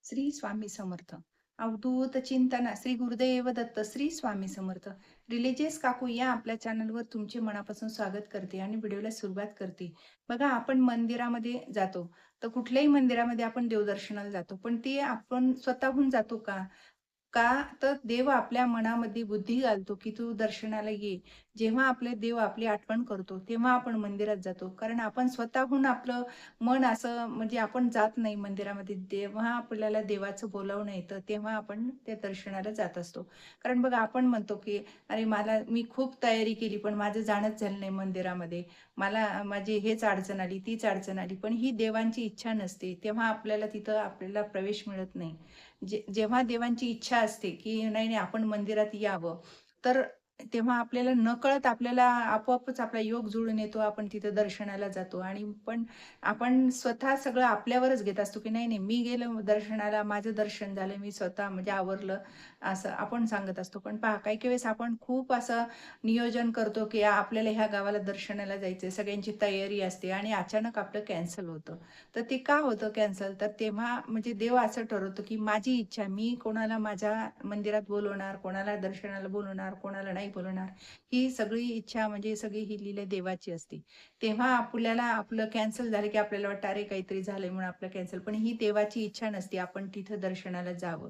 श्री स्वामी समर्थ. अवधूत चिंतन श्री गुरुदेव दत्त. श्री स्वामी समर्थ. रिलिजियस काकू या आपल्या चॅनलवर तुमचे मनापासून स्वागत करते आणि व्हिडिओला सुरुवात करते. बघा, आपण मंदिरामध्ये जातो, तर कुठल्याही मंदिरामध्ये आपण देवदर्शनाला जातो, पण ते आपण स्वतःहून जातो का? का तर देव आपल्या मनामध्ये बुद्धी घालतो, की तू दर्शनाला ये. जेव्हा आपले देव आपली आठवण करतो, तेव्हा आपण मंदिरात जातो. कारण आपण स्वतःहून आपलं मन असं म्हणजे आपण जात नाही मंदिरामध्ये. जेव्हा आपल्याला देवाचं बोलावणं येतं, तेव्हा आपण त्या दर्शनाला जात असतो. कारण बघा, आपण म्हणतो, की "अरे, मी खूप तयारी केली, पण माझं जाणंच झालं नाही मंदिरामध्ये. मला माझी हेच अडचण आली, तीच अडचण आली." पण ही देवांची इच्छा नसते, तेव्हा आपल्याला तिथं आपल्याला प्रवेश मिळत नाही. जेव्हा देवांची इच्छा असते, की नाही, नाही आपण मंदिरात यावं, तर तेव्हा आपल्याला नकळत आपल्याला आपोआपच आपला योग जुळून येतो. आपण तिथं दर्शनाला जातो आणि पण आपण स्वतः सगळं आपल्यावरच घेत असतो, की नाही, नाही मी गेलो दर्शनाला, माझं दर्शन झालं, मी स्वतः म्हणजे आवरलं, असं आपण सांगत असतो. पण पहा, काही-काही वेळेस आपण खूप असं नियोजन करतो, की आपल्याला ह्या गावाला दर्शनाला जायचंय, सगळ्यांची तयारी असते आणि अचानक आपलं कॅन्सल होतं. तर ते का होतं कॅन्सल? तर तेव्हा म्हणजे देव असं ठरवतो, की माझी इच्छा, मी कोणाला माझ्या मंदिरात बोलवणार, कोणाला दर्शनाला बोलवणार, कोणाला नाही बोलवणार, ही सगळी इच्छा म्हणजे सगळी ही लीला देवाची असते. तेव्हा आपल्याला आपलं कॅन्सल झालं, की आपल्याला वाटतं, "अरे, काहीतरी झालंय म्हणून आपलं कॅन्सल." पण ही देवाची इच्छा नसते, आपण तिथं दर्शनाला जावं.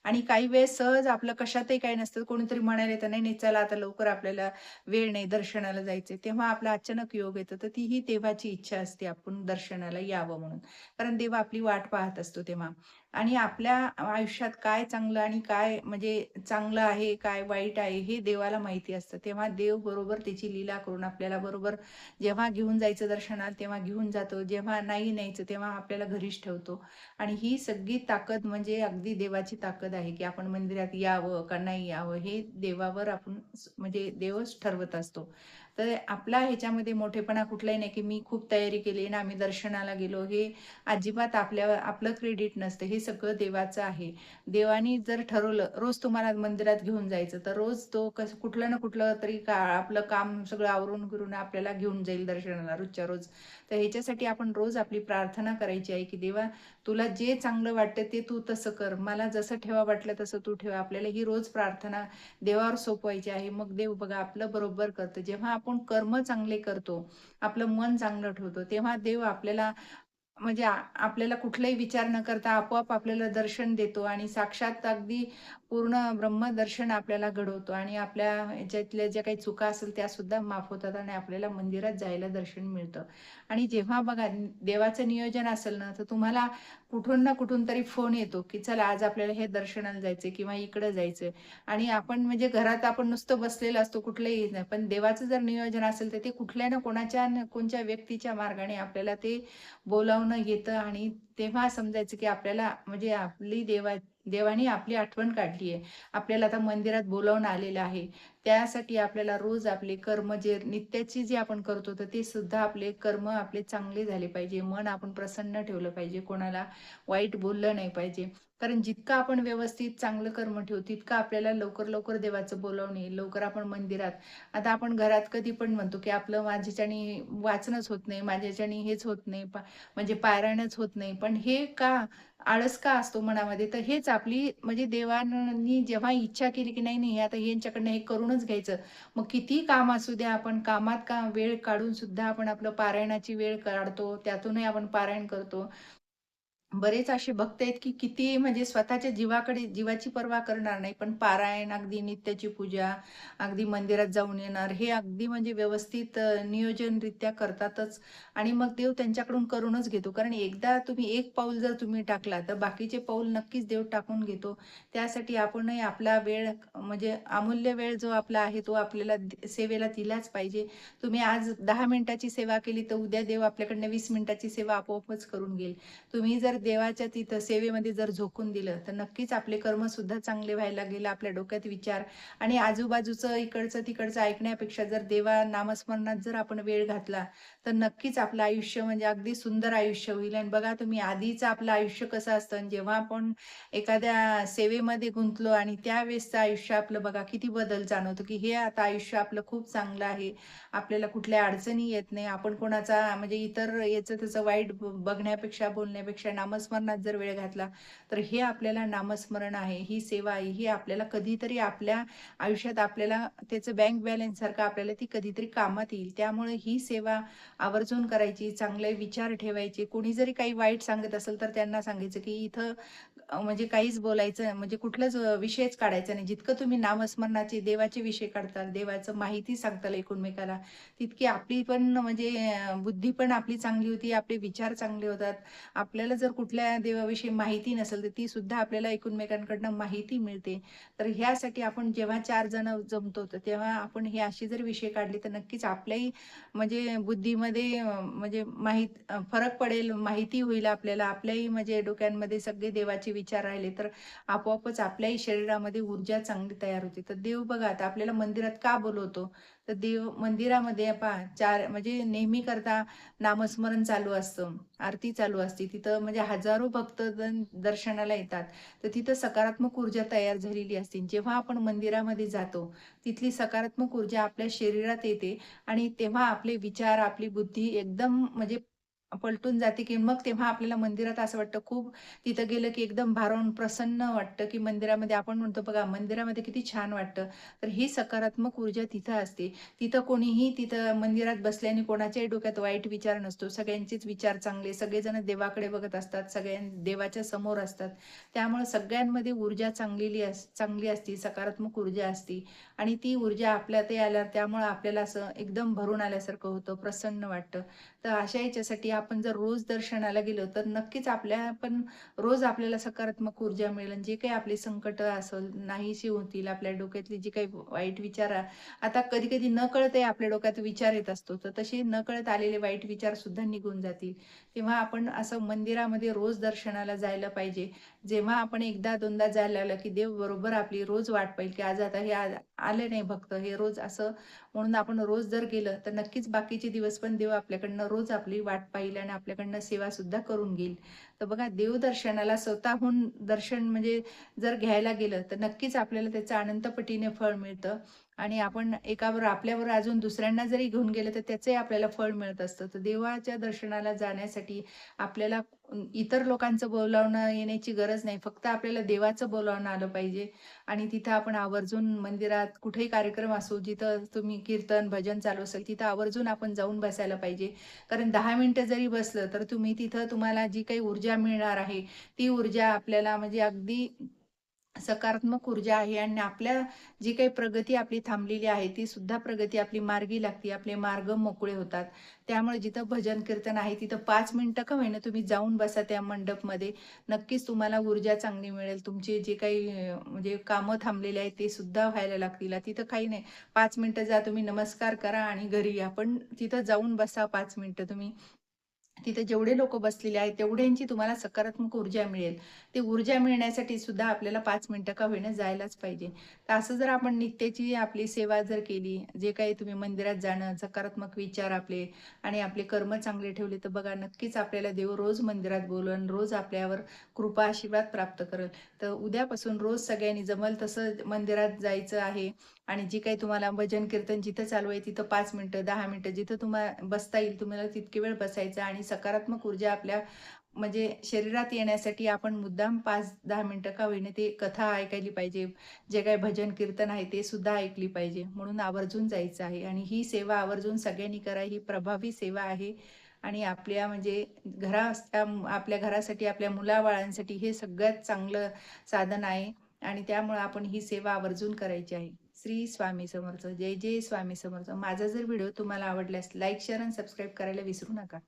आणि काही वेळेस सहज आपलं कशातही काही नसतं, कोणीतरी म्हणायला येतं, "नाही, नाही, चला आता लवकर आपल्याला वेळ नाही, दर्शनाला जायचंय." तेव्हा आपला अचानक योग येतो. तर ती ही देवाची इच्छा असते, आपण दर्शनाला यावं म्हणून. कारण देव आपली वाट पाहत असतो तेव्हा. आणि आपल्या आयुष्यात काय चांगलं आणि काय म्हणजे चांगलं आहे, काय वाईट आहे, हे देवाला माहिती असतं. तेव्हा देव बरोबर त्याची लीला करून आपल्याला बरोबर जेव्हा घेऊन जायचं दर्शनाला, तेव्हा घेऊन जातो. जेव्हा नाही न्यायचं, तेव्हा आपल्याला घरीच ठेवतो. आणि ही सगळी ताकद म्हणजे अगदी देवाची ताकद आहे, की आपण मंदिरात यावं का नाही यावं, हे देवावर आपण म्हणजे देवच ठरवत असतो. तर आपला ह्याच्यामध्ये मोठेपणा कुठलाही नाही, की मी खूप तयारी केली आणि आम्ही दर्शनाला गेलो. हे अजिबात आपलं क्रेडिट नसतं. हे सगळं देवाचं आहे. देवानी जर ठरवलं, रोज तुम्हाला मंदिरात घेऊन जायचं, तर रोज तो कसं कुठलं ना कुठलं तरी आपलं काम सगळं आवरून करून आपल्याला घेऊन जाईल दर्शनाला रोजच्या रोज. तर ह्याच्यासाठी आपण रोज आपली प्रार्थना करायची आहे, की देवा, तुला जे चांगलं वाटतं ते तू तसं कर. मला जसं ठेवा वाटलं तसं तू ठेवा. आपल्याला ही रोज प्रार्थना देवावर सोपवायची आहे. मग देव बघा आपलं बरोबर करतं. जेव्हा आपण कर्म चांगले करतो, आपलं मन चांगलं ठेवतो, तेव्हा देव आपल्याला म्हणजे आपल्याला कुठलाही विचार न करता आपोआप आपल्याला दर्शन देतो आणि साक्षात अगदी पूर्ण ब्रह्मदर्शन आपल्याला घडवतो आणि आपल्या ह्याच्यातल्या ज्या काही चुका असेल त्या सुद्धा माफ होतात आणि आपल्याला मंदिरात जायला दर्शन मिळतं. आणि जेव्हा बघा देवाचं नियोजन असेल ना, तर तुम्हाला कुठून ना कुठून तरी फोन येतो, की चला आज आपल्याला हे दर्शनाला जायचंय किंवा इकडं जायचंय. आणि आपण म्हणजे घरात आपण नुसतं बसलेलं असतो, कुठलंही येत नाही. पण देवाचं जर नियोजन असेल, तर ते कुठल्या ना कोणत्या व्यक्तीच्या मार्गाने आपल्याला ते बोलावणं येतं आणि तेव्हा समजायचं, की आपल्याला म्हणजे देवाने आपली आठवण काढली आहे. आपल्याला आता मंदिरात बोलावून आलेलं आहे. त्यासाठी आपल्याला रोज आपले कर्म जे नित्याची जे आपण करतो, तर ते सुद्धा आपले कर्म आपले चांगले झाले पाहिजे. मन आपण प्रसन्न ठेवलं पाहिजे. कोणाला वाईट बोललं नाही पाहिजे. कारण जितकं आपण व्यवस्थित चांगलं कर्म ठेवू, तितकं आपल्याला लवकर-लवकर देवाचं बोलावणं येईल. लवकर आपण मंदिरात आता आपण घरात कधी पण म्हणतो, की आपलं माझ्याच्यानी वाचनच होत नाही, माझ्याच्यानी हेच होत नाही, म्हणजे पारायणच होत नाही. पण हे का? आळस का असतो मनामध्ये? तर हेच आपली म्हणजे देवानी जेव्हा इच्छा केली, की नाही, नाही आता यांच्याकडनं हे करूनच घ्यायचं. मग कितीही काम असू द्या, आपण कामात वेळ काढून सुद्धा आपण आपलं पारायणाची वेळ काढतो. त्यातूनही आपण पारायण करतो. बरेच असे भक्त आहेत, की किती म्हणजे स्वतःच्या जीवाची पर्वा करणार नाही, पण पारायण, अगदी नित्याची पूजा, अगदी मंदिरात जाऊन येणार, हे अगदी म्हणजे व्यवस्थित नियोजनरित्या करतातच आणि मग देव त्यांच्याकडून करूनच घेतो. कारण एकदा तुम्ही एक पाऊल जर तुम्ही टाकला, तर बाकीचे पाऊल नक्कीच देव टाकून घेतो. त्यासाठी आपणही आपला वेळ म्हणजे अमूल्य वेळ जो आपला आहे, तो आपल्याला सेवेला दिलाच पाहिजे. तुम्ही आज 10 मिनिटाची सेवा केली, तर उद्या देव आपल्याकडनं 20 मिनिटाची सेवा आपोआपच करून घेईल. तुम्ही जर देवाच्या तिथं सेवेमध्ये जर झोकून दिलं, तर नक्कीच आपले कर्म सुद्धा चांगले व्हायला लागेल. आपल्या डोक्यात विचार आणि आजूबाजूचं इकडचं-तिकडचं ऐकण्यापेक्षा जर देवा नामस्मरणात जर आपण वेळ घातला, तर नक्कीच आपलं आयुष्य म्हणजे अगदी सुंदर आयुष्य होईल. आणि बघा तुम्ही आधीचं आपलं आयुष्य कसं असतं आणि जेव्हा आपण एखाद्या सेवेमध्ये गुंतलो आणि त्यावेळेसचं आयुष्य आपलं बघा किती बदल जाणवतो, की हे आता आयुष्य आपलं खूप चांगलं आहे. आपल्याला कुठल्या अडचणी येत नाही. आपण कोणाचा म्हणजे इतर याचं त्याचं वाईट बघण्यापेक्षा, बोलण्यापेक्षा नामस्मरणात जर वेळ घातला, तर हे आपल्याला नामस्मरण आहे, ही सेवा आहे, ही आपल्याला कधीतरी आपल्या आयुष्यात आपल्याला त्याचं बँक बॅलन्स सारखं आपल्याला ती कधीतरी कामात येईल. त्यामुळे ही सेवा आवर्जून करायची, चांगले विचार ठेवायचे. कोणी जरी काही वाईट सांगत असेल, तर त्यांना सांगायचं की इथं म्हणजे काहीच बोलायचं म्हणजे कुठलाच विषयच काढायचा नाही. जितकं तुम्ही नामस्मरणाचे, देवाचे विषय काढताल, देवाचं माहिती सांगताल एकमेकाला, तितकी आपली पण म्हणजे बुद्धी पण आपली चांगली होती, आपले विचार चांगले होतात. आपल्याला जर कुठल्या देवाविषयी माहिती नसेल, तर ती सुद्धा आपल्याला एकमेकांकडनं माहिती मिळते. तर ह्यासाठी आपण जेव्हा 4 जण जमतो, तर तेव्हा आपण हे असे जर विषय काढले, तर नक्कीच आपल्याही म्हणजे बुद्धीमध्ये म्हणजे फरक पडेल, माहिती होईल आपल्याला. आपल्याही म्हणजे डोक्यांमध्ये सगळे देवाचे विचार राहिले, तर आपोआपच आपल्याही शरीरामध्ये ऊर्जा चांगली तयार होते. तर देव बघा आता आपल्याला मंदिरात का बोलवतो? तर देव मंदिरामध्ये पहा 4 म्हणजे नेहमी करता नामस्मरण चालू असतं, आरती चालू असते. तिथं म्हणजे हजारो भक्तजण दर्शनाला येतात. तर तिथं सकारात्मक ऊर्जा तयार झालेली असते. जेव्हा आपण मंदिरामध्ये जातो, तिथली सकारात्मक ऊर्जा आपल्या शरीरात येते आणि तेव्हा आपले विचार, आपली बुद्धी एकदम म्हणजे पलटून जाते, की मग तेव्हा आपल्याला मंदिरात असं वाटतं खूप तिथं गेलं, की एकदम भारावून प्रसन्न वाटतं, की मंदिरामध्ये आपण म्हणतो बघा मंदिरामध्ये किती छान वाटतं. तर ही सकारात्मक ऊर्जा तिथं असते. तिथं कोणीही तिथं मंदिरात बसल्याने कोणाच्याही डोक्यात वाईट विचार नसतो. सगळ्यांचेच विचार चांगले, सगळेजण देवाकडे बघत असतात, देवाच्या समोर असतात. त्यामुळे सगळ्यांमध्ये ऊर्जा चांगली असते, सकारात्मक ऊर्जा असते आणि ती ऊर्जा आपल्यातही आल्यावर त्यामुळं आपल्याला असं एकदम भरून आल्यासारखं होतं, प्रसन्न वाटतं. तर अशा ह्याच्यासाठी आपण जर रोज दर्शनाला गेलो, तर नक्कीच आपल्या पण रोज आपल्याला सकारात्मक ऊर्जा मिळेल आणि जे काही आपले संकट असेल नाहीशी होतील. आपल्या डोक्यातली जी काही वाईट विचार आता कधी-कधी नकळतही आपल्या डोक्यात विचार येत असतो, तर तसे नकळत आलेले वाईट विचार सुद्धा निघून जातील. तेव्हा आपण असं मंदिरामध्ये रोज दर्शनाला जायला पाहिजे. जेव्हा आपण एकदा दोनदा जायला लागलं, की देव बरोबर आपली रोज वाट पाहील, की आज आता हे आले नाही भक्त, हे रोज असं म्हणून आपण रोज जर गेलं, तर नक्कीच बाकीचे दिवस पण देव आपल्याकडनं रोज आपली वाट पाहील आणि आपल्याकडनं सेवा सुद्धा करून घेईल. तर बघा देवदर्शनाला स्वतःहून दर्शन म्हणजे जर घ्यायला गेलं, तर नक्कीच आपल्याला त्याचं अनंत पटीने फळ मिळतं आणि आपण एकावर आपल्यावर अजून दुसऱ्यांना जरी घेऊन गेलं, तर त्याचंही आपल्याला फळ मिळत असतं. तर देवाच्या दर्शनाला जाण्यासाठी आपल्याला इतर लोकांचं बोलावणं येण्याची गरज नाही. फक्त आपल्याला देवाचं बोलावणं आलं पाहिजे आणि तिथं आपण आवर्जून मंदिरात कुठेही कार्यक्रम असो, जिथं तुम्ही कीर्तन, भजन चालू असेल, तिथं आवर्जून आपण जाऊन बसायला पाहिजे. कारण 10 मिनिटं जरी बसलं, तर तुम्ही तिथं तुम्हाला जी काही ऊर्जा मिळणार आहे, ती ऊर्जा आपल्याला म्हणजे अगदी सकारात्मक ऊर्जा आहे आणि आपल्या जी काही प्रगती आपली थांबलेली आहे, ती सुद्धा प्रगती आपली मार्गी लागते. आपले मार्ग मोकळे होतात. त्यामुळे जिथं भजन कीर्तन आहे, तिथं 5 मिनिटं का होईना तुम्ही जाऊन बसा त्या मंडपमध्ये. नक्कीच तुम्हाला ऊर्जा चांगली मिळेल. तुमचे जे काही म्हणजे कामं थांबलेली आहेत, ते सुद्धा व्हायला लागतील. तिथं काही नाही 5 मिनिटं जा, तुम्ही नमस्कार करा आणि घरी या. पण तिथं जाऊन बसा 5 मिनिटं तुम्ही. तिथे जेवढे लोकं बसलेले आहेत, तेवढ्यांची तुम्हाला सकारात्मक ऊर्जा मिळेल. ती ऊर्जा मिळण्यासाठी सुद्धा आपल्याला 5 मिनिटं का होईना जायलाच पाहिजे. तर असं जर आपण नित्याची आपली सेवा जर केली, जे काही तुम्ही मंदिरात जाणं, सकारात्मक विचार आपले आणि आपले कर्म चांगले ठेवले, तर बघा नक्कीच आपल्याला देव रोज मंदिरात बोलवून रोज आपल्यावर कृपा आशीर्वाद प्राप्त करेल. तर उद्यापासून रोज सगळ्यांनी जमेल तसं मंदिरात जायचं आहे आणि जे काही तुम्हाला भजन कीर्तन जिथं चालू आहे, तिथं 5 मिनिटं, 10 मिनिटं जिथं तुम्हाला बसता येईल, तुम्हाला तितके वेळ बसायचं आणि सकारात्मक ऊर्जा आपल्या म्हणजे शरीरात येण्यासाठी आपण मुद्दाम 5-10 मिनिटं का होईना ते कथा ऐकायली पाहिजे. जे काही भजन कीर्तन आहे ते सुद्धा ऐकली पाहिजे. म्हणून आवर्जून जायचं आहे आणि ही सेवा आवर्जून सगळ्यांनी करा. ही प्रभावी सेवा आहे आणि आपल्या म्हणजे आपल्या घरासाठी, आपल्या मुलाबाळांसाठी हे सगळ्यात चांगलं साधन आहे आणि त्यामुळे आपण ही सेवा आवर्जून करायची आहे. श्री स्वामी समर्थ. जय जय स्वामी समर्थ. माझा जर व्हिडिओ तुम्हाला आवडल्यास लाईक, शेअर आणि सबस्क्राईब करायला विसरू नका.